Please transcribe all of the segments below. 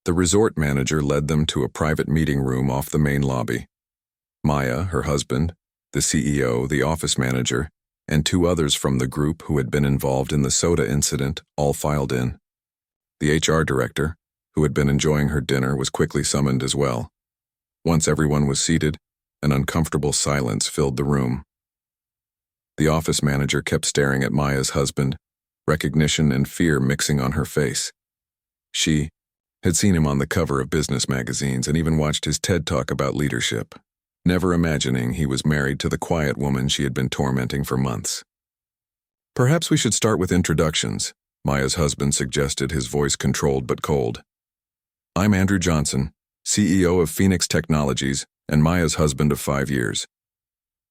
The resort manager led them to a private meeting room off the main lobby. Maya, her husband, the CEO, the office manager, and two others from the group who had been involved in the soda incident all filed in. The HR director, who had been enjoying her dinner, was quickly summoned as well. Once everyone was seated, an uncomfortable silence filled the room. The office manager kept staring at Maya's husband, recognition and fear mixing on her face. She had seen him on the cover of business magazines and even watched his TED Talk about leadership, never imagining he was married to the quiet woman she had been tormenting for months. "Perhaps we should start with introductions," Maya's husband suggested, his voice controlled but cold. "I'm Andrew Johnson, CEO of Phoenix Technologies and Maya's husband of 5 years."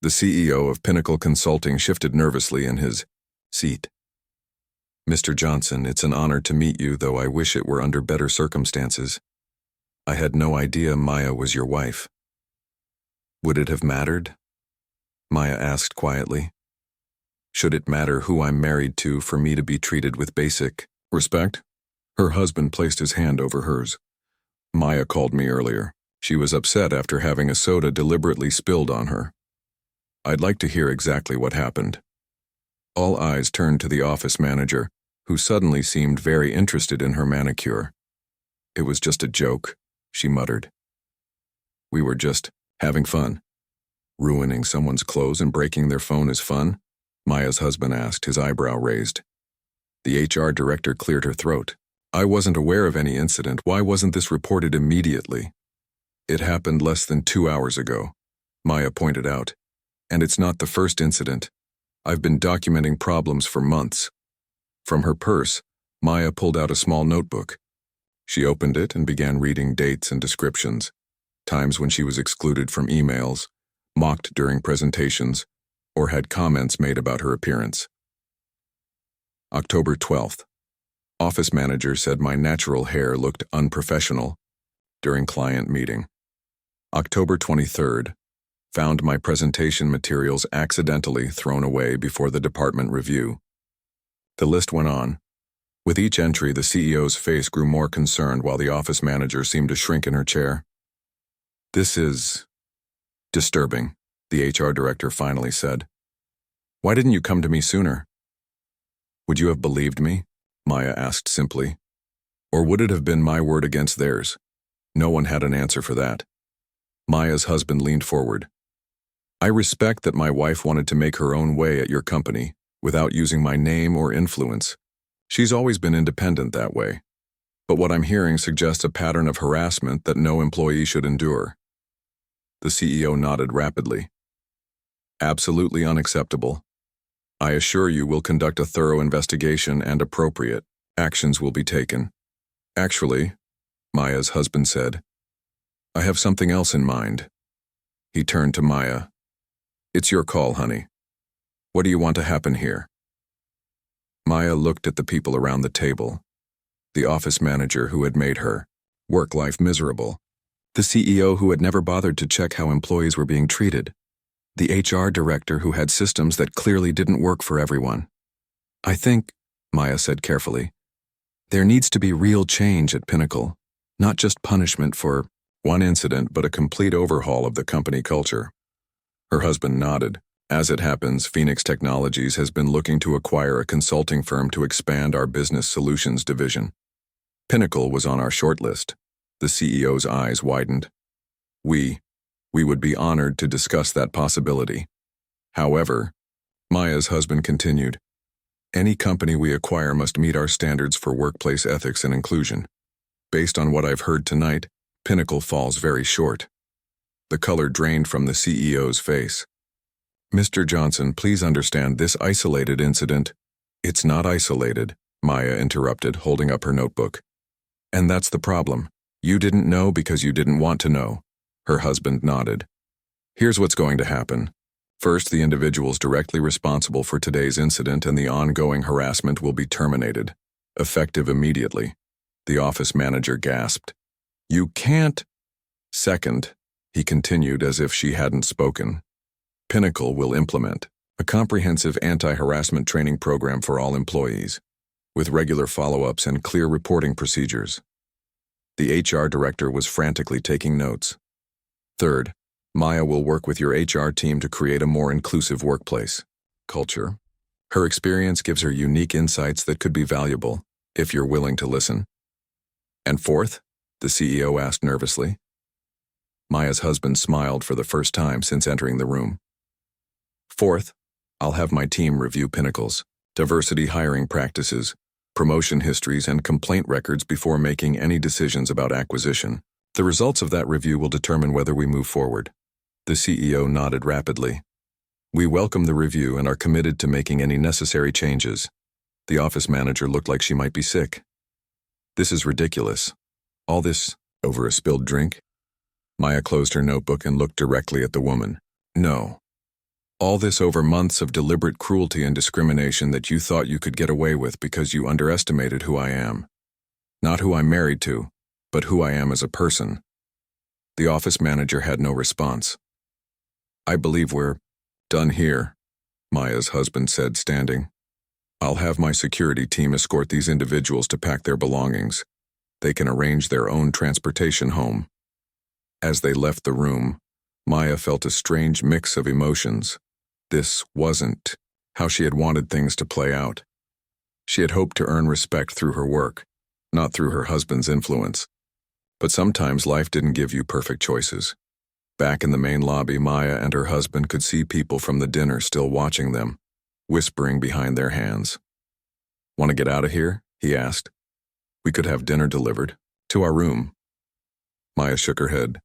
The CEO of Pinnacle Consulting shifted nervously in his seat. "Mr. Johnson, it's an honor to meet you, though I wish it were under better circumstances. I had no idea Maya was your wife." "Would it have mattered?" Maya asked quietly. "Should it matter who I'm married to for me to be treated with basic respect?" Her husband placed his hand over hers. "Maya called me earlier. She was upset after having a soda deliberately spilled on her. I'd like to hear exactly what happened." All eyes turned to the office manager, who suddenly seemed very interested in her manicure. "It was just a joke," she muttered. "We were just having fun." "Ruining someone's clothes and breaking their phone is fun?" Maya's husband asked, his eyebrow raised. The HR director cleared her throat. "I wasn't aware of any incident. Why wasn't this reported immediately?" "It happened less than 2 hours ago," Maya pointed out. "And it's not the first incident. I've been documenting problems for months." From her purse, Maya pulled out a small notebook. She opened it and began reading dates and descriptions, times when she was excluded from emails, mocked during presentations, or had comments made about her appearance. October 12th. Office manager said my natural hair looked unprofessional during client meeting. October 23rd. Found my presentation materials accidentally thrown away before the department review. The list went on. With each entry, the CEO's face grew more concerned while the office manager seemed to shrink in her chair. "This is disturbing," the HR director finally said. "Why didn't you come to me sooner?" "Would you have believed me?" Maya asked simply. "Or would it have been my word against theirs?" No one had an answer for that. Maya's husband leaned forward. "I respect that my wife wanted to make her own way at your company without using my name or influence. She's always been independent that way. But what I'm hearing suggests a pattern of harassment that no employee should endure." The CEO nodded rapidly. "Absolutely unacceptable. I assure you we'll conduct a thorough investigation and appropriate actions will be taken." "Actually," Maya's husband said, "I have something else in mind." He turned to Maya. "It's your call, honey. What do you want to happen here?" Maya looked at the people around the table. The office manager who had made her work life miserable. The CEO who had never bothered to check how employees were being treated. The HR director who had systems that clearly didn't work for everyone. "I think," Maya said carefully, "there needs to be real change at Pinnacle, not just punishment for one incident, but a complete overhaul of the company culture." Her husband nodded. "As it happens, Phoenix Technologies has been looking to acquire a consulting firm to expand our business solutions division. Pinnacle was on our shortlist." The CEO's eyes widened. We would be honored to discuss that possibility. However," Maya's husband continued, "any company we acquire must meet our standards for workplace ethics and inclusion. Based on what I've heard tonight, Pinnacle falls very short." The color drained from the CEO's face. "Mr. Johnson, please understand this isolated incident." "It's not isolated," Maya interrupted, holding up her notebook. "And that's the problem. You didn't know because you didn't want to know." Her husband nodded. "Here's what's going to happen. First, the individuals directly responsible for today's incident and the ongoing harassment will be terminated, effective immediately." The office manager gasped. "You can't." "Second," he continued as if she hadn't spoken, "Pinnacle will implement a comprehensive anti-harassment training program for all employees, with regular follow-ups and clear reporting procedures. The HR director was frantically taking notes. Third, Maya will work with your HR team to create a more inclusive workplace culture. Her experience gives her unique insights that could be valuable, if you're willing to listen. And fourth, the CEO asked nervously. Maya's husband smiled for the first time since entering the room. Fourth, I'll have my team review Pinnacle's diversity hiring practices, promotion histories, and complaint records before making any decisions about acquisition. The results of that review will determine whether we move forward. The CEO nodded rapidly. We welcome the review and are committed to making any necessary changes. The office manager looked like she might be sick. This is ridiculous. All this over a spilled drink? Maya closed her notebook and looked directly at the woman. No. All this over months of deliberate cruelty and discrimination that you thought you could get away with because you underestimated who I am. Not who I'm married to, but who I am as a person. The office manager had no response. I believe we're done here, Maya's husband said, standing. I'll have my security team escort these individuals to pack their belongings. They can arrange their own transportation home. As they left the room, Maya felt a strange mix of emotions. This wasn't how she had wanted things to play out. She had hoped to earn respect through her work, not through her husband's influence. But sometimes life didn't give you perfect choices. Back in the main lobby, Maya and her husband could see people from the dinner still watching them, whispering behind their hands. Want to get out of here? He asked. We could have dinner delivered to our room. Maya shook her head.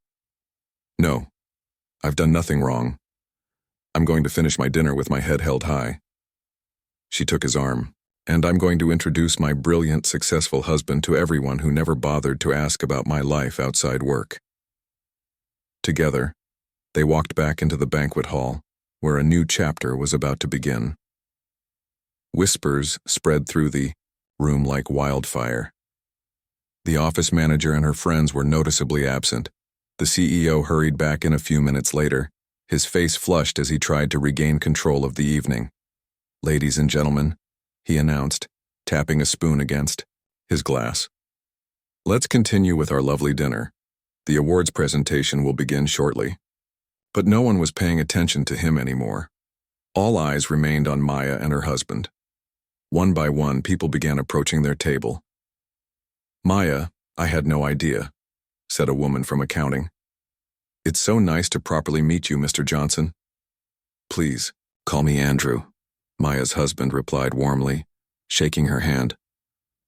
No, I've done nothing wrong. I'm going to finish my dinner with my head held high. She took his arm. And I'm going to introduce my brilliant, successful husband to everyone who never bothered to ask about my life outside work. Together, they walked back into the banquet hall, where a new chapter was about to begin. Whispers spread through the room like wildfire. The office manager and her friends were noticeably absent. The CEO hurried back in a few minutes later, his face flushed as he tried to regain control of the evening. Ladies and gentlemen, he announced, tapping a spoon against his glass. Let's continue with our lovely dinner. The awards presentation will begin shortly. But no one was paying attention to him anymore. All eyes remained on Maya and her husband. One by one, people began approaching their table. Maya, I had no idea, said a woman from accounting. It's so nice to properly meet you, Mr. Johnson. Please, call me Andrew, Maya's husband replied warmly, shaking her hand.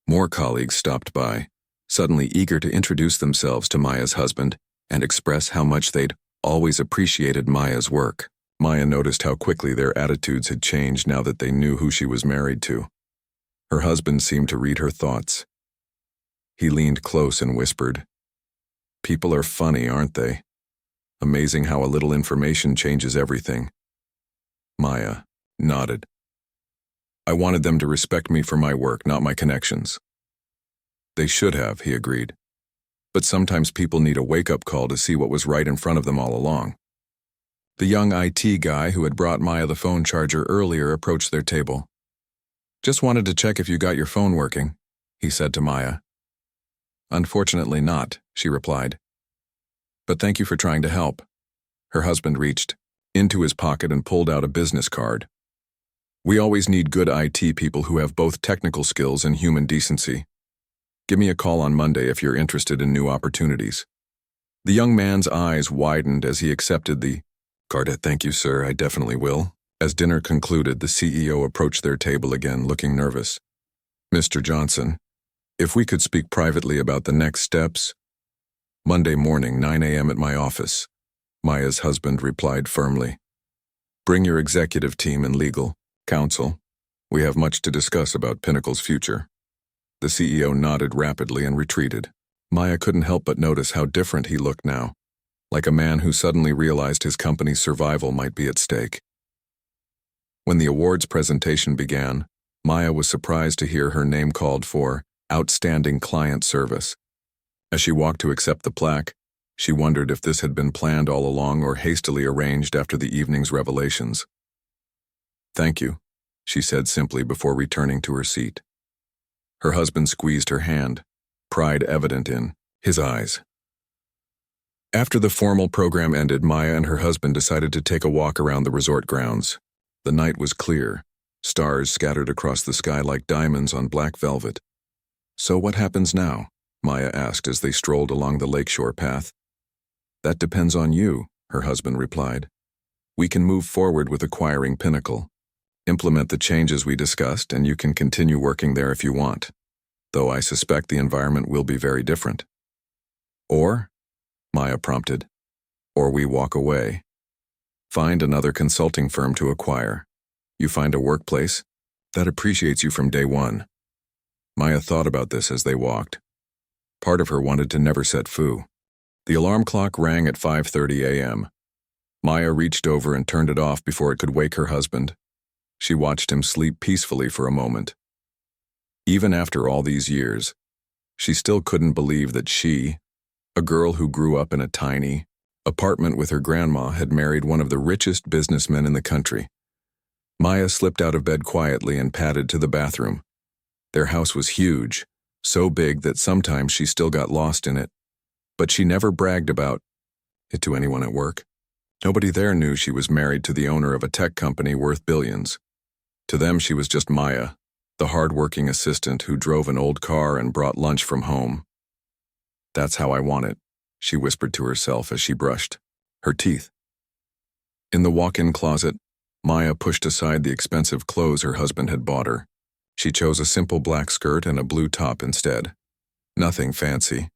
More colleagues stopped by, suddenly eager to introduce themselves to Maya's husband and express how much they'd always appreciated Maya's work. Maya noticed how quickly their attitudes had changed now that they knew who she was married to. Her husband seemed to read her thoughts. He leaned close and whispered, People are funny, aren't they? Amazing how a little information changes everything. Maya nodded. I wanted them to respect me for my work, not my connections. They should have, he agreed. But sometimes people need a wake-up call to see what was right in front of them all along. The young IT guy who had brought Maya the phone charger earlier approached their table. Just wanted to check if you got your phone working, he said to Maya. Unfortunately not, she replied. But thank you for trying to help. Her husband reached into his pocket and pulled out a business card. We always need good IT people who have both technical skills and human decency. Give me a call on Monday if you're interested in new opportunities. The young man's eyes widened as he accepted the card. Thank you, sir, I definitely will. As dinner concluded, the CEO approached their table again, looking nervous. Mr. Johnson, if we could speak privately about the next steps. Monday morning, 9 a.m. at my office, Maya's husband replied firmly. Bring your executive team and legal counsel. We have much to discuss about Pinnacle's future. The CEO nodded rapidly and retreated. Maya couldn't help but notice how different he looked now, like a man who suddenly realized his company's survival might be at stake. When the awards presentation began, Maya was surprised to hear her name called for Outstanding Client Service. As she walked to accept the plaque, she wondered if this had been planned all along or hastily arranged after the evening's revelations. Thank you, she said simply before returning to her seat. Her husband squeezed her hand, pride evident in His eyes. After the formal program ended, Maya and her husband decided to take a walk around the resort grounds. The night was clear, stars scattered across the sky like diamonds on black velvet. "So what happens now?" Maya asked as they strolled along the lakeshore path. "That depends on you," her husband replied. "We can move forward with acquiring Pinnacle. Implement the changes we discussed, and you can continue working there if you want, though I suspect the environment will be very different." "Or," Maya prompted, "or we walk away. Find another consulting firm to acquire. You find a workplace that appreciates you from day one." Maya thought about this as they walked. Part of her wanted to never set foo. The alarm clock rang at 5:30 a.m. Maya reached over and turned it off before it could wake her husband. She watched him sleep peacefully for a moment. Even after all these years, she still couldn't believe that she, a girl who grew up in a tiny apartment with her grandma, had married one of the richest businessmen in the country. Maya slipped out of bed quietly and padded to the bathroom. Their house was huge, so big that sometimes she still got lost in it, but she never bragged about it to anyone at work. Nobody there knew she was married to the owner of a tech company worth billions. To them, she was just Maya, the hard-working assistant who drove an old car and brought lunch from home. "That's how I want it," she whispered to herself as she brushed her teeth. In the walk-in closet, Maya pushed aside the expensive clothes her husband had bought her. She chose a simple black skirt and a blue top instead. Nothing fancy.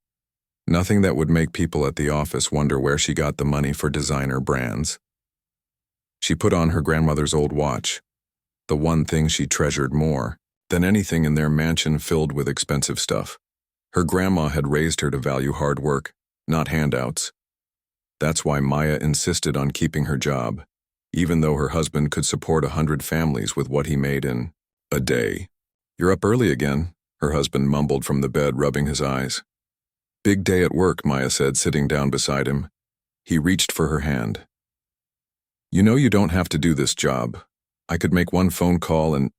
Nothing that would make people at the office wonder where she got the money for designer brands. She put on her grandmother's old watch, the one thing she treasured more than anything in their mansion filled with expensive stuff. Her grandma had raised her to value hard work, not handouts. That's why Maya insisted on keeping her job, even though her husband could support 100 families with what he made in a day. "You're up early again," her husband mumbled from the bed, rubbing his eyes. "Big day at work," Maya said, sitting down beside him. He reached for her hand. "You know you don't have to do this job. I could make one phone call and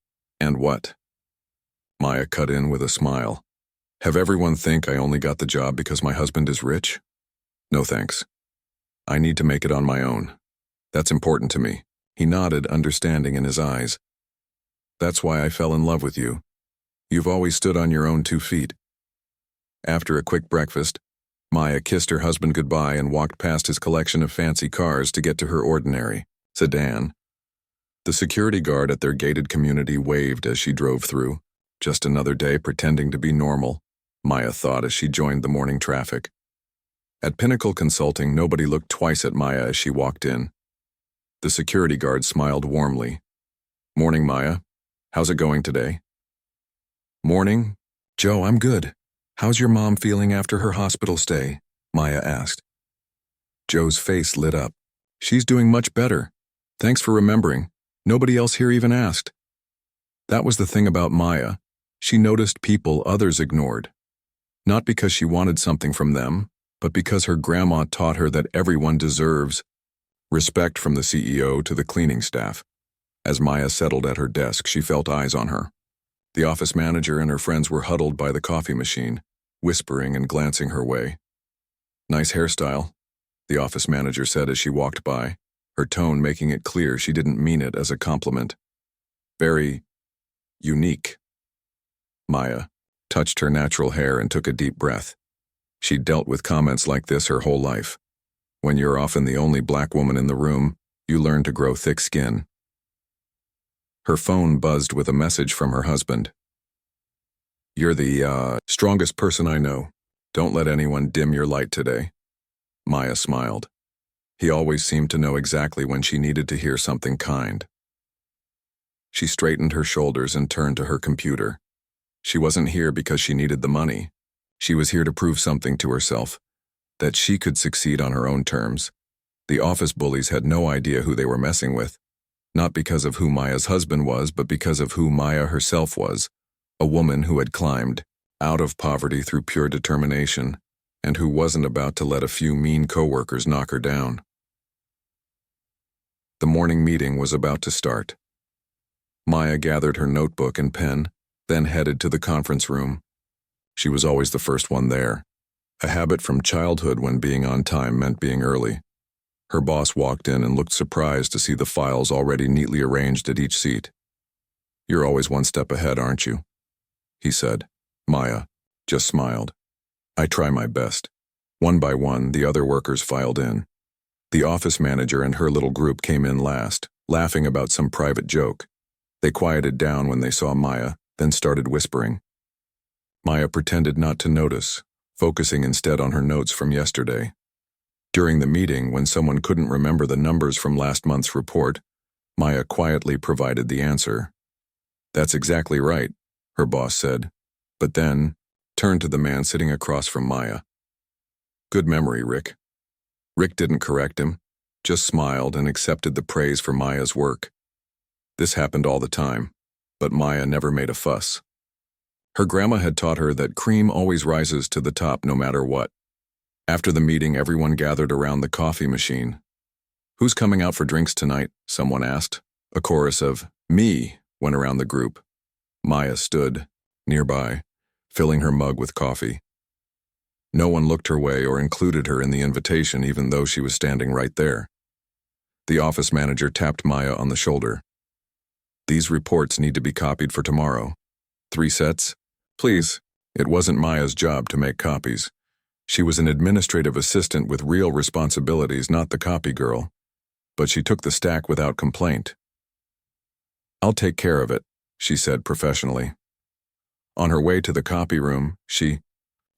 what?" Maya cut in with a smile. "Have everyone think I only got the job because my husband is rich? No thanks. I need to make it on my own. That's important to me." He nodded, understanding in his eyes. "That's why I fell in love with you. You've always stood on your own 2 feet. After a quick breakfast, Maya kissed her husband goodbye and walked past his collection of fancy cars to get to her ordinary sedan. The security guard at their gated community waved as she drove through. Just another day pretending to be normal, Maya thought as she joined the morning traffic. At Pinnacle Consulting, nobody looked twice at Maya as she walked in. The security guard smiled warmly. "Morning, Maya. How's it going today?" "Morning. Joe, I'm good. How's your mom feeling after her hospital stay?" Maya asked. Joe's face lit up. "She's doing much better. Thanks for remembering. Nobody else here even asked." That was the thing about Maya. She noticed people others ignored. Not because she wanted something from them, but because her grandma taught her that everyone deserves respect, from the CEO to the cleaning staff. As Maya settled at her desk, she felt eyes on her. The office manager and her friends were huddled by the coffee machine, whispering and glancing her way. "Nice hairstyle," the office manager said as she walked by, her tone making it clear she didn't mean it as a compliment. "Very unique." Maya touched her natural hair and took a deep breath. She'd dealt with comments like this her whole life. When you're often the only black woman in the room, you learn to grow thick skin. Her phone buzzed with a message from her husband. "You're the strongest person I know. Don't let anyone dim your light today." Maya smiled. He always seemed to know exactly when she needed to hear something kind. She straightened her shoulders and turned to her computer. She wasn't here because she needed the money. She was here to prove something to herself, that she could succeed on her own terms. The office bullies had no idea who they were messing with, not because of who Maya's husband was, but because of who Maya herself was, a woman who had climbed out of poverty through pure determination, and who wasn't about to let a few mean coworkers knock her down. The morning meeting was about to start. Maya gathered her notebook and pen, then headed to the conference room. She was always the first one there. a habit from childhood when being on time meant being early. Her boss walked in and looked surprised to see the files already neatly arranged at each seat. "You're always one step ahead, aren't you?" he said. Maya just smiled. "I try my best." One by one, the other workers filed in. The office manager and her little group came in last, laughing about some private joke. They quieted down when they saw Maya, then started whispering. Maya pretended not to notice, focusing instead on her notes from yesterday. During the meeting, when someone couldn't remember the numbers from last month's report, Maya quietly provided the answer. "That's exactly right," her boss said, but then turned to the man sitting across from Maya. "Good memory, Rick." Rick didn't correct him, just smiled and accepted the praise for Maya's work. This happened all the time, but Maya never made a fuss. Her grandma had taught her that cream always rises to the top no matter what. After the meeting, everyone gathered around the coffee machine. "Who's coming out for drinks tonight?" someone asked. A chorus of "me" went around the group. Maya stood nearby, filling her mug with coffee. No one looked her way or included her in the invitation, even though she was standing right there. The office manager tapped Maya on the shoulder. "These reports need to be copied for tomorrow. 3 sets? Please." It wasn't Maya's job to make copies. She was an administrative assistant with real responsibilities, not the copy girl. But she took the stack without complaint. "I'll take care of it," she said professionally. On her way to the copy room, she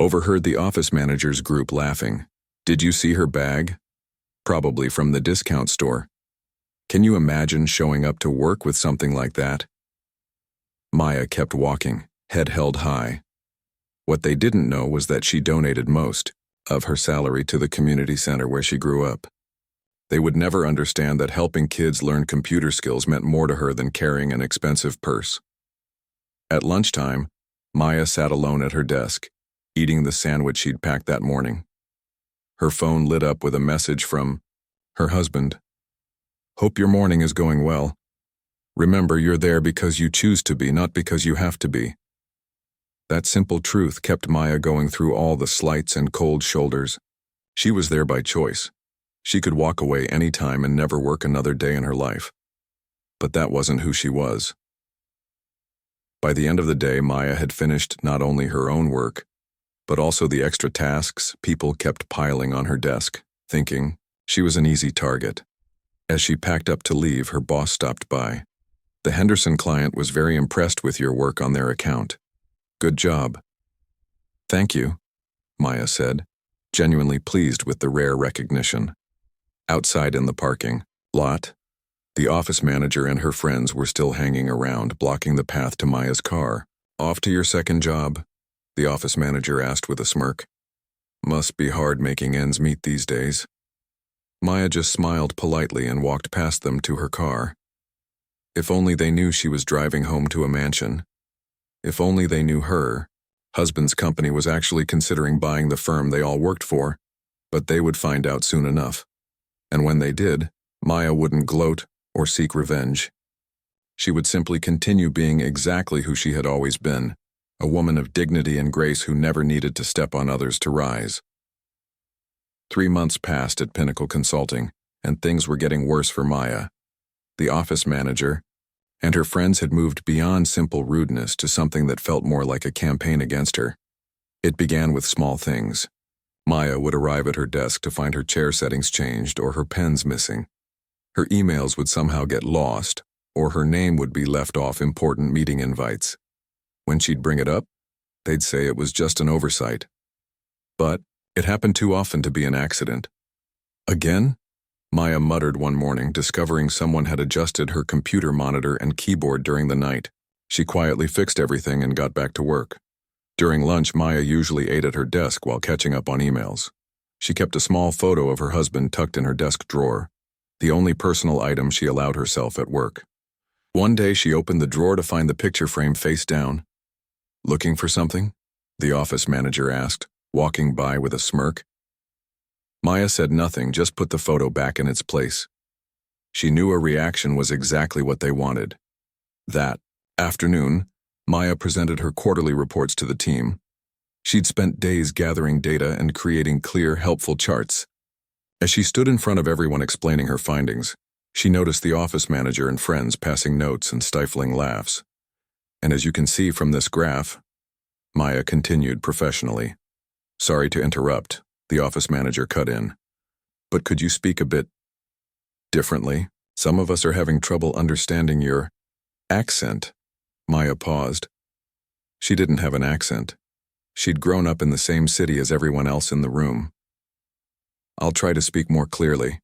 overheard the office manager's group laughing. "Did you see her bag? Probably from the discount store. Can you imagine showing up to work with something like that?" Maya kept walking, head held high. What they didn't know was that she donated most of her salary to the community center where she grew up. They would never understand that helping kids learn computer skills meant more to her than carrying an expensive purse. At lunchtime, Maya sat alone at her desk, eating the sandwich she'd packed that morning. Her phone lit up with a message from her husband. "Hope your morning is going well. Remember, you're there because you choose to be, not because you have to be." That simple truth kept Maya going through all the slights and cold shoulders. She was there by choice. She could walk away any time and never work another day in her life. But that wasn't who she was. By the end of the day, Maya had finished not only her own work, but also the extra tasks people kept piling on her desk, thinking she was an easy target. As she packed up to leave, her boss stopped by. "The Henderson client was very impressed with your work on their account. Good job." "Thank you," Maya said, genuinely pleased with the rare recognition. Outside in the parking lot, the office manager and her friends were still hanging around, blocking the path to Maya's car. "Off to your second job?" the office manager asked with a smirk. "Must be hard making ends meet these days." Maya just smiled politely and walked past them to her car. If only they knew she was driving home to a mansion. If only they knew her husband's company was actually considering buying the firm they all worked for, but they would find out soon enough. And when they did, Maya wouldn't gloat or seek revenge. She would simply continue being exactly who she had always been, a woman of dignity and grace who never needed to step on others to rise. 3 months passed at Pinnacle Consulting, and things were getting worse for Maya. The office manager and her friends had moved beyond simple rudeness to something that felt more like a campaign against her. It began with small things. Maya would arrive at her desk to find her chair settings changed or her pens missing. Her emails would somehow get lost, or her name would be left off important meeting invites. When she'd bring it up, they'd say it was just an oversight. But it happened too often to be an accident. "Again?" Maya muttered one morning, discovering someone had adjusted her computer monitor and keyboard during the night. She quietly fixed everything and got back to work. During lunch, Maya usually ate at her desk while catching up on emails. She kept a small photo of her husband tucked in her desk drawer, the only personal item she allowed herself at work. One day she opened the drawer to find the picture frame face down. "Looking for something?" the office manager asked, walking by with a smirk. Maya said nothing, just put the photo back in its place. She knew a reaction was exactly what they wanted. That afternoon, Maya presented her quarterly reports to the team. She'd spent days gathering data and creating clear, helpful charts. As she stood in front of everyone explaining her findings, she noticed the office manager and friends passing notes and stifling laughs. And as you can see from this graph, Maya continued professionally. Sorry to interrupt, the office manager cut in. But could you speak a bit differently? Some of us are having trouble understanding your accent. Maya paused. She didn't have an accent. She'd grown up in the same city as everyone else in the room. I'll try to speak more clearly,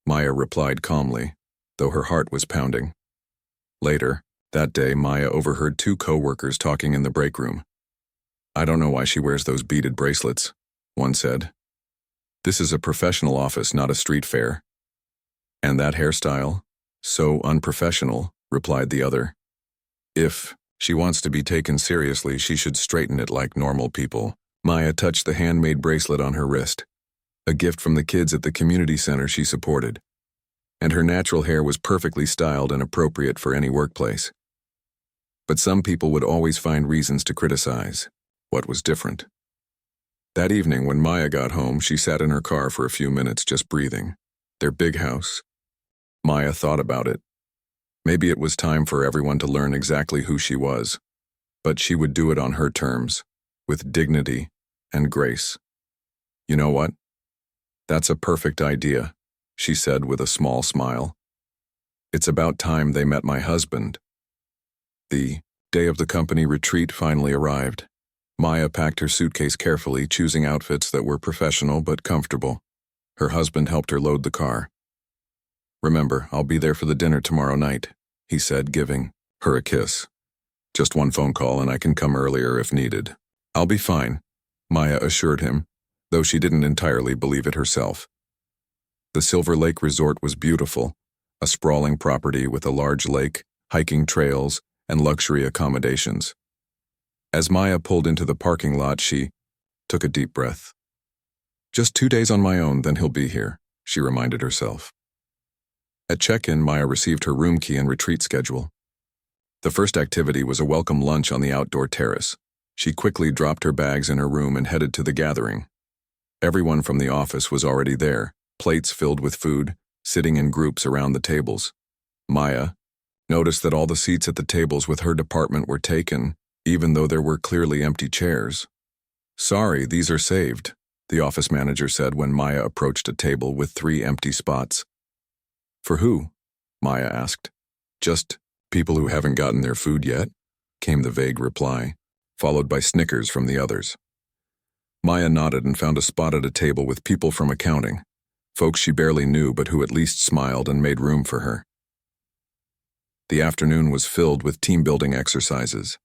Maya replied calmly, though her heart was pounding. Later, that day, Maya overheard two co-workers talking in the break room. I don't know why she wears those beaded bracelets, one said. This is a professional office, not a street fair. And that hairstyle? So unprofessional, replied the other. If she wants to be taken seriously, she should straighten it like normal people. Maya touched the handmade bracelet on her wrist, a gift from the kids at the community center she supported. And her natural hair was perfectly styled and appropriate for any workplace. But some people would always find reasons to criticize. What was different? That evening, when Maya got home, she sat in her car for a few minutes just breathing. Their big house. Maya thought about it. Maybe it was time for everyone to learn exactly who she was. But she would do it on her terms, with dignity and grace. You know what? That's a perfect idea, she said with a small smile. It's about time they met my husband. The day of the company retreat finally arrived. Maya packed her suitcase carefully, choosing outfits that were professional but comfortable. Her husband helped her load the car. Remember, I'll be there for the dinner tomorrow night, he said, giving her a kiss. Just one phone call and I can come earlier if needed. I'll be fine, Maya assured him, though she didn't entirely believe it herself. The Silver Lake Resort was beautiful, a sprawling property with a large lake, hiking trails, and luxury accommodations. As Maya pulled into the parking lot, she took a deep breath. Just 2 days on my own, then he'll be here, she reminded herself. At check-in, Maya received her room key and retreat schedule. The first activity was a welcome lunch on the outdoor terrace. She quickly dropped her bags in her room and headed to the gathering. Everyone from the office was already there, plates filled with food, sitting in groups around the tables. Maya noticed that all the seats at the tables with her department were taken, even though there were clearly empty chairs. Sorry, these are saved, the office manager said when Maya approached a table with 3 empty spots. For who? Maya asked. Just people who haven't gotten their food yet, came the vague reply, followed by snickers from the others. Maya nodded and found a spot at a table with people from accounting, folks she barely knew but who at least smiled and made room for her. The afternoon was filled with team-building exercises.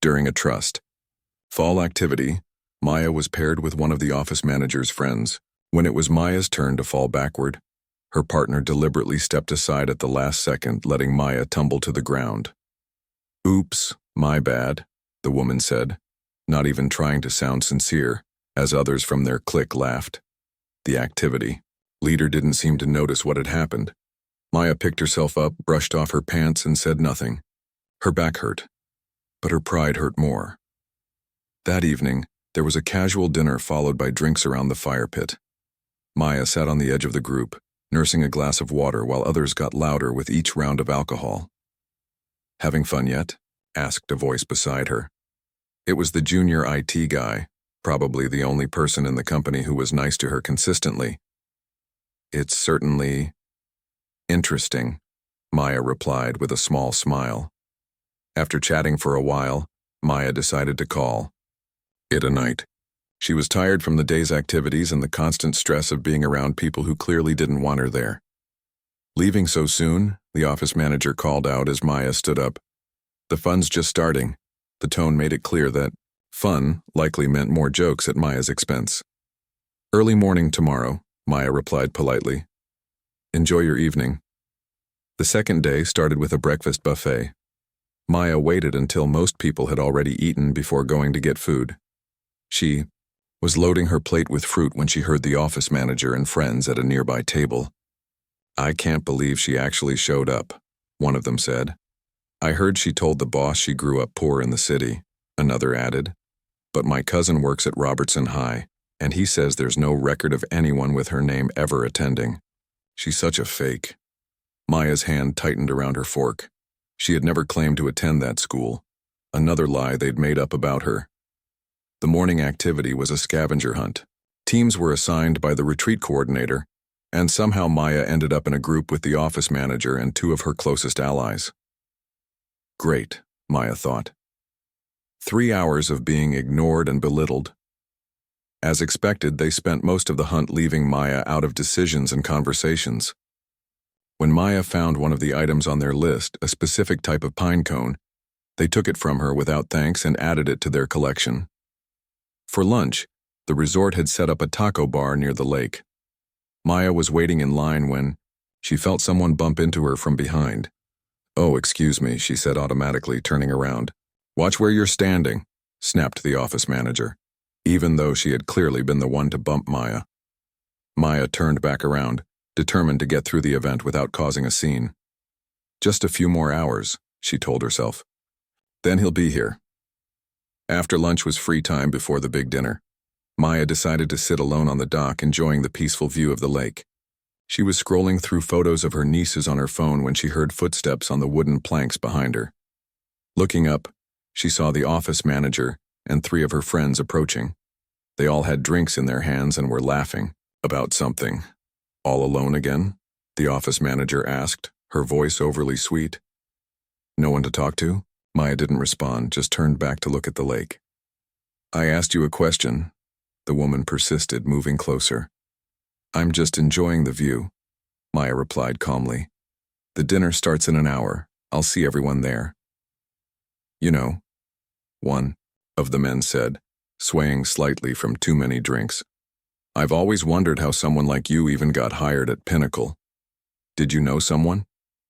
During a trust fall activity, Maya was paired with one of the office manager's friends. When it was Maya's turn to fall backward, her partner deliberately stepped aside at the last second, letting Maya tumble to the ground. Oops, my bad, the woman said, not even trying to sound sincere, as others from their clique laughed. The activity leader didn't seem to notice what had happened. Maya picked herself up, brushed off her pants, and said nothing. Her back hurt, but her pride hurt more. That evening, there was a casual dinner followed by drinks around the fire pit. Maya sat on the edge of the group, nursing a glass of water while others got louder with each round of alcohol. Having fun yet? Asked a voice beside her. It was the junior IT guy, probably the only person in the company who was nice to her consistently. It's certainly interesting, Maya replied with a small smile. After chatting for a while, Maya decided to call it a night. She was tired from the day's activities and the constant stress of being around people who clearly didn't want her there. Leaving so soon, the office manager called out as Maya stood up. The fun's just starting. The tone made it clear that fun likely meant more jokes at Maya's expense. Early morning tomorrow, Maya replied politely. Enjoy your evening. The second day started with a breakfast buffet. Maya waited until most people had already eaten before going to get food. She was loading her plate with fruit when she heard the office manager and friends at a nearby table. I can't believe she actually showed up, one of them said. I heard she told the boss she grew up poor in the city, another added. But my cousin works at Robertson High, and he says there's no record of anyone with her name ever attending. She's such a fake. Maya's hand tightened around her fork. She had never claimed to attend that school. Another lie they'd made up about her. The morning activity was a scavenger hunt. Teams were assigned by the retreat coordinator, and somehow Maya ended up in a group with the office manager and two of her closest allies. Great, Maya thought. 3 hours of being ignored and belittled. As expected, they spent most of the hunt leaving Maya out of decisions and conversations. When Maya found one of the items on their list, a specific type of pine cone, they took it from her without thanks and added it to their collection. For lunch, the resort had set up a taco bar near the lake. Maya was waiting in line when she felt someone bump into her from behind. "Oh, excuse me," she said automatically, turning around. "Watch where you're standing," snapped the office manager, even though she had clearly been the one to bump Maya. Maya turned back around, determined to get through the event without causing a scene. "Just a few more hours," she told herself. "Then he'll be here." After lunch was free time before the big dinner. Maya decided to sit alone on the dock, enjoying the peaceful view of the lake. She was scrolling through photos of her nieces on her phone when she heard footsteps on the wooden planks behind her. Looking up, she saw the office manager and 3 of her friends approaching. They all had drinks in their hands and were laughing about something. "All alone again?" the office manager asked, her voice overly sweet. "No one to talk to?" Maya didn't respond, just turned back to look at the lake. "I asked you a question," the woman persisted, moving closer. "I'm just enjoying the view," Maya replied calmly. "The dinner starts in an hour. I'll see everyone there." "You know," one of the men said, swaying slightly from too many drinks. "I've always wondered how someone like you even got hired at Pinnacle. Did you know someone?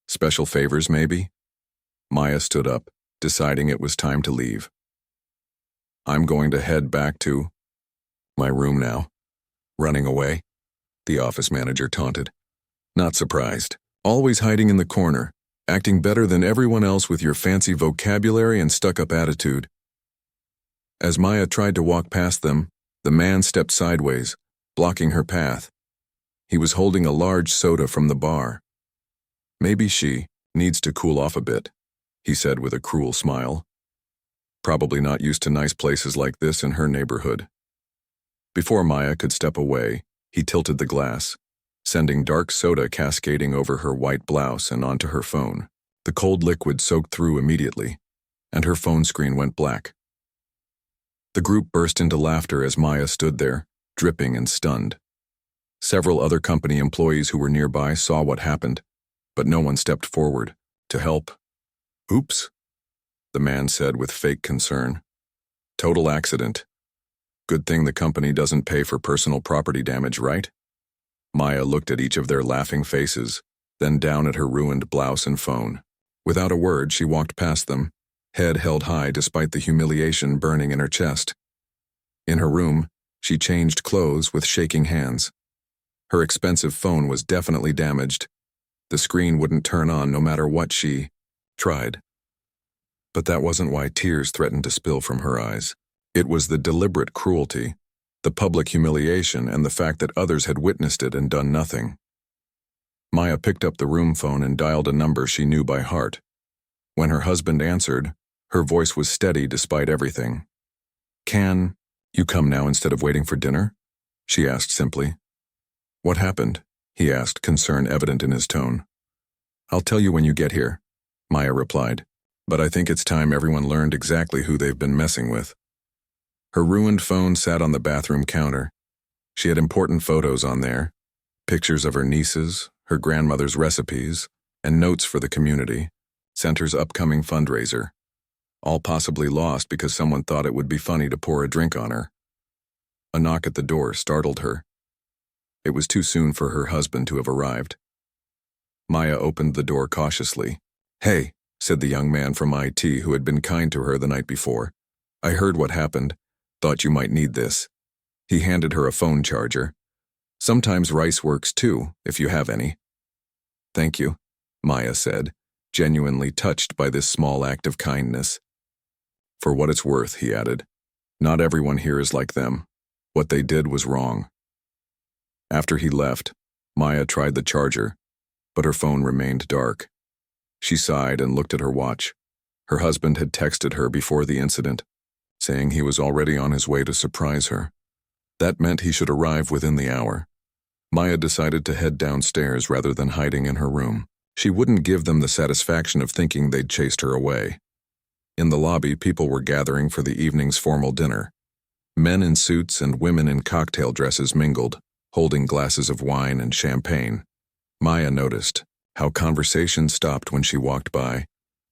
Special favors, maybe?" Maya stood up, deciding it was time to leave. "I'm going to head back to my room now." "Running away?" the office manager taunted. "Not surprised. Always hiding in the corner, acting better than everyone else with your fancy vocabulary and stuck-up attitude." As Maya tried to walk past them, the man stepped sideways, blocking her path. He was holding a large soda from the bar. "Maybe she needs to cool off a bit," he said with a cruel smile. "Probably not used to nice places like this in her neighborhood." Before Maya could step away, he tilted the glass, sending dark soda cascading over her white blouse and onto her phone. The cold liquid soaked through immediately, and her phone screen went black. The group burst into laughter as Maya stood there, dripping and stunned. Several other company employees who were nearby saw what happened, but no one stepped forward to help. "Oops," the man said with fake concern. "Total accident. Good thing the company doesn't pay for personal property damage, right?" Maya looked at each of their laughing faces, then down at her ruined blouse and phone. Without a word, she walked past them, head held high despite the humiliation burning in her chest. In her room, she changed clothes with shaking hands. Her expensive phone was definitely damaged. The screen wouldn't turn on no matter what she tried. But that wasn't why tears threatened to spill from her eyes. It was the deliberate cruelty, the public humiliation, and the fact that others had witnessed it and done nothing. Maya picked up the room phone and dialed a number she knew by heart. When her husband answered, her voice was steady despite everything. "Can you come now instead of waiting for dinner?" she asked simply. "What happened?" he asked, concern evident in his tone. "I'll tell you when you get here," Maya replied, "but I think it's time everyone learned exactly who they've been messing with." Her ruined phone sat on the bathroom counter. She had important photos on there, pictures of her nieces, her grandmother's recipes, and notes for the community, Center's upcoming fundraiser, all possibly lost because someone thought it would be funny to pour a drink on her. A knock at the door startled her. It was too soon for her husband to have arrived. Maya opened the door cautiously. "Hey," said the young man from IT who had been kind to her the night before. "I heard what happened. Thought you might need this." He handed her a phone charger. "Sometimes rice works too, if you have any." "Thank you," Maya said, genuinely touched by this small act of kindness. "For what it's worth," he added. Not everyone here is like them. What they did was wrong. After he left, Maya tried the charger, but her phone remained dark. She sighed and looked at her watch. Her husband had texted her before the incident, saying he was already on his way to surprise her. That meant he should arrive within the hour. Maya decided to head downstairs rather than hiding in her room. She wouldn't give them the satisfaction of thinking they'd chased her away. In the lobby, people were gathering for the evening's formal dinner. Men in suits and women in cocktail dresses mingled, holding glasses of wine and champagne. Maya noticed how conversation stopped when she walked by,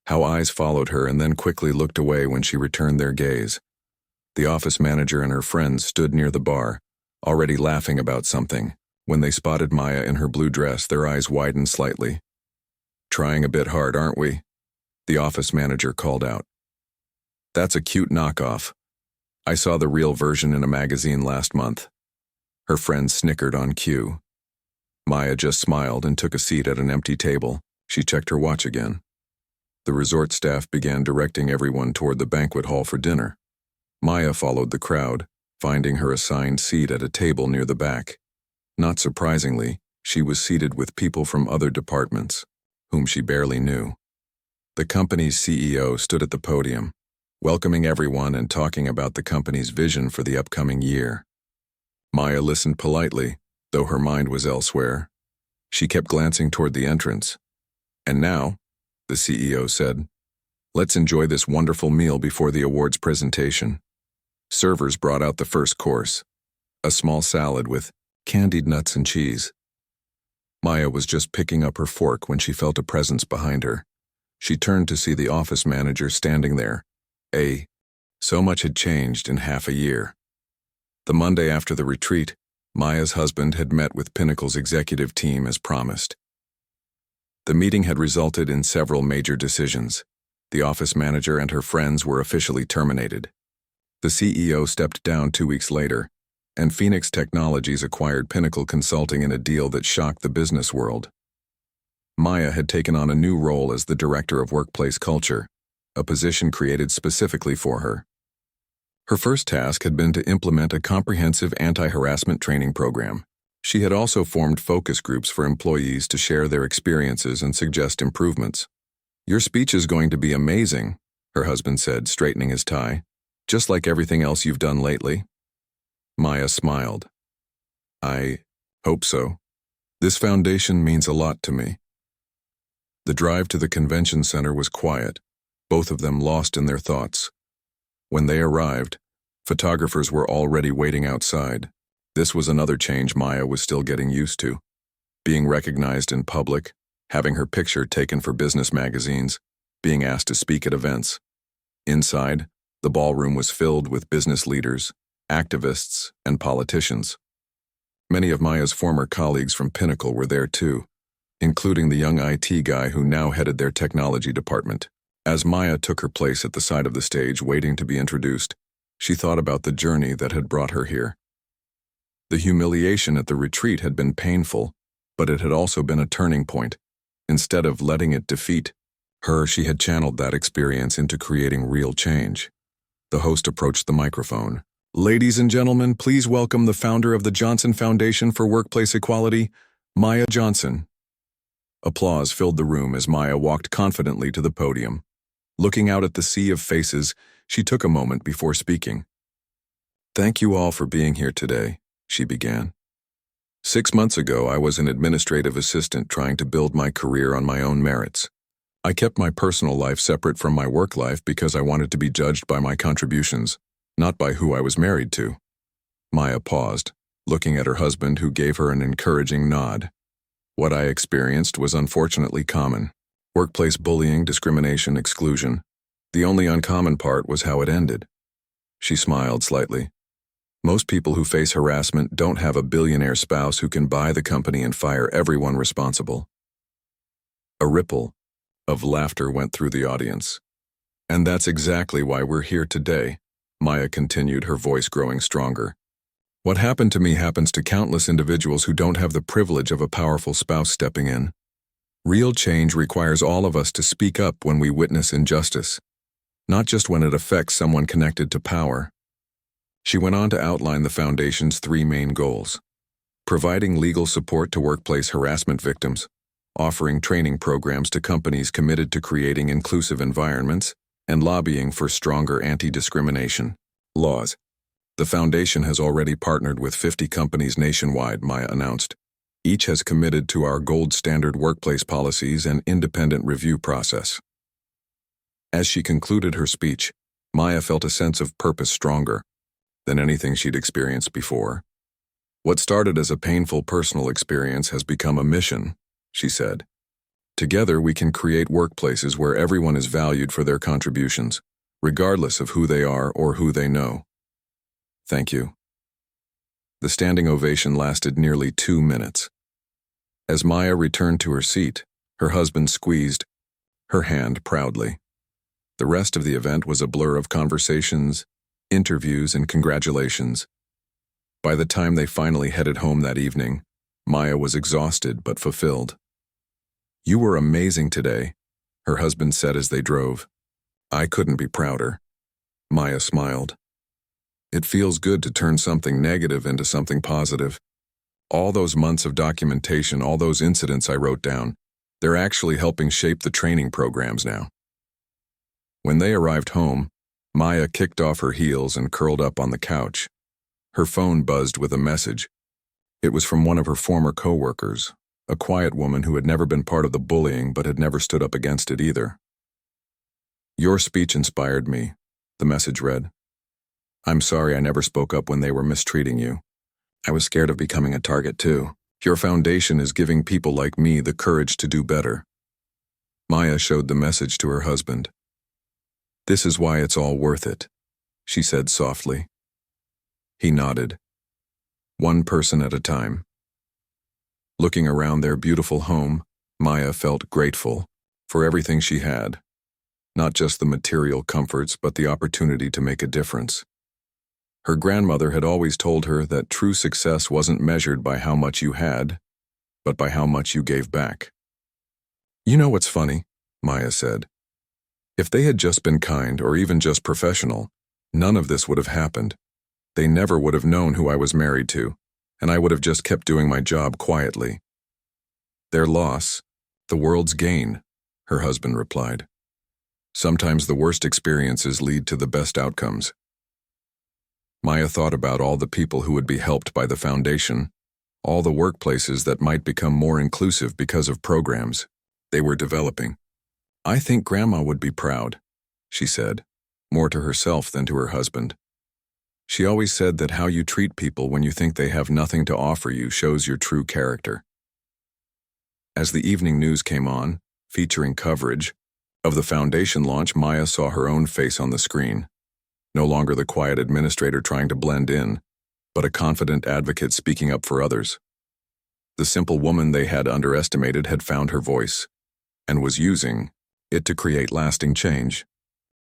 how eyes followed her and then quickly looked away when she returned their gaze. The office manager and her friends stood near the bar, already laughing about something. When they spotted Maya in her blue dress, their eyes widened slightly. "Trying a bit hard, aren't we?" The office manager called out. "That's a cute knockoff. I saw the real version in a magazine last month." Her friends snickered on cue. Maya just smiled and took a seat at an empty table. She checked her watch again. The resort staff began directing everyone toward the banquet hall for dinner. Maya followed the crowd, finding her assigned seat at a table near the back. Not surprisingly, she was seated with people from other departments, whom she barely knew. The company's CEO stood at the podium, welcoming everyone and talking about the company's vision for the upcoming year. Maya listened politely, though her mind was elsewhere. She kept glancing toward the entrance. "And now," the CEO said, "let's enjoy this wonderful meal before the awards presentation." Servers brought out the first course, a small salad with candied nuts and cheese. Maya was just picking up her fork when she felt a presence behind her. She turned to see the office manager standing there. So much had changed in half a year. The Monday after the retreat, Maya's husband had met with Pinnacle's executive team as promised. The meeting had resulted in several major decisions. The office manager and her friends were officially terminated. The CEO stepped down 2 weeks later, and Phoenix Technologies acquired Pinnacle Consulting in a deal that shocked the business world. Maya had taken on a new role as the Director of Workplace Culture, a position created specifically for her. Her first task had been to implement a comprehensive anti-harassment training program. She had also formed focus groups for employees to share their experiences and suggest improvements. "Your speech is going to be amazing," her husband said, straightening his tie. "Just like everything else you've done lately." Maya smiled. "I hope so. This foundation means a lot to me." The drive to the convention center was quiet, both of them lost in their thoughts. When they arrived, photographers were already waiting outside. This was another change Maya was still getting used to. Being recognized in public, having her picture taken for business magazines, being asked to speak at events. Inside, the ballroom was filled with business leaders, activists, and politicians. Many of Maya's former colleagues from Pinnacle were there too, including the young IT guy who now headed their technology department. As Maya took her place at the side of the stage waiting to be introduced, she thought about the journey that had brought her here. The humiliation at the retreat had been painful, but it had also been a turning point. Instead of letting it defeat her, she had channeled that experience into creating real change. The host approached the microphone. "Ladies and gentlemen, please welcome the founder of the Johnson Foundation for Workplace Equality, Maya Johnson." Applause filled the room as Maya walked confidently to the podium. Looking out at the sea of faces, she took a moment before speaking. "Thank you all for being here today," she began. 6 months ago, I was an administrative assistant trying to build my career on my own merits. I kept my personal life separate from my work life because I wanted to be judged by my contributions, not by who I was married to. Maya paused, looking at her husband, who gave her an encouraging nod. What I experienced was unfortunately common. Workplace bullying, discrimination, exclusion. The only uncommon part was how it ended. She smiled slightly. Most people who face harassment don't have a billionaire spouse who can buy the company and fire everyone responsible. A ripple of laughter went through the audience. "And that's exactly why we're here today," Maya continued, her voice growing stronger. "What happened to me happens to countless individuals who don't have the privilege of a powerful spouse stepping in. Real change requires all of us to speak up when we witness injustice, not just when it affects someone connected to power." She went on to outline the foundation's three main goals: providing legal support to workplace harassment victims, offering training programs to companies committed to creating inclusive environments, and lobbying for stronger anti-discrimination laws. The foundation has already partnered with 50 companies nationwide, Maya announced. Each has committed to our gold standard workplace policies and independent review process. As she concluded her speech, Maya felt a sense of purpose stronger than anything she'd experienced before. What started as a painful personal experience has become a mission, she said. Together we can create workplaces where everyone is valued for their contributions, regardless of who they are or who they know. Thank you. The standing ovation lasted nearly 2 minutes. As Maya returned to her seat, her husband squeezed her hand proudly. The rest of the event was a blur of conversations, interviews, and congratulations. By the time they finally headed home that evening, Maya was exhausted but fulfilled. "You were amazing today," her husband said as they drove. "I couldn't be prouder." Maya smiled. "It feels good to turn something negative into something positive. All those months of documentation, all those incidents I wrote down, they're actually helping shape the training programs now." When they arrived home, Maya kicked off her heels and curled up on the couch. Her phone buzzed with a message. It was from one of her former co-workers, a quiet woman who had never been part of the bullying but had never stood up against it either. "Your speech inspired me," the message read. "I'm sorry I never spoke up when they were mistreating you. I was scared of becoming a target too. Your foundation is giving people like me the courage to do better." Maya showed the message to her husband. "This is why it's all worth it," she said softly. He nodded. One person at a time. Looking around their beautiful home, Maya felt grateful for everything she had. Not just the material comforts, but the opportunity to make a difference. Her grandmother had always told her that true success wasn't measured by how much you had, but by how much you gave back. "You know what's funny?" Maya said. "If they had just been kind or even just professional, none of this would have happened. They never would have known who I was married to, and I would have just kept doing my job quietly." "Their loss, the world's gain," her husband replied. "Sometimes the worst experiences lead to the best outcomes." Maya thought about all the people who would be helped by the foundation, all the workplaces that might become more inclusive because of programs they were developing. "I think Grandma would be proud," she said, more to herself than to her husband. She always said that how you treat people when you think they have nothing to offer you shows your true character. As the evening news came on, featuring coverage of the foundation launch, Maya saw her own face on the screen. No longer the quiet administrator trying to blend in, but a confident advocate speaking up for others. The simple woman they had underestimated had found her voice, and was using it to create lasting change.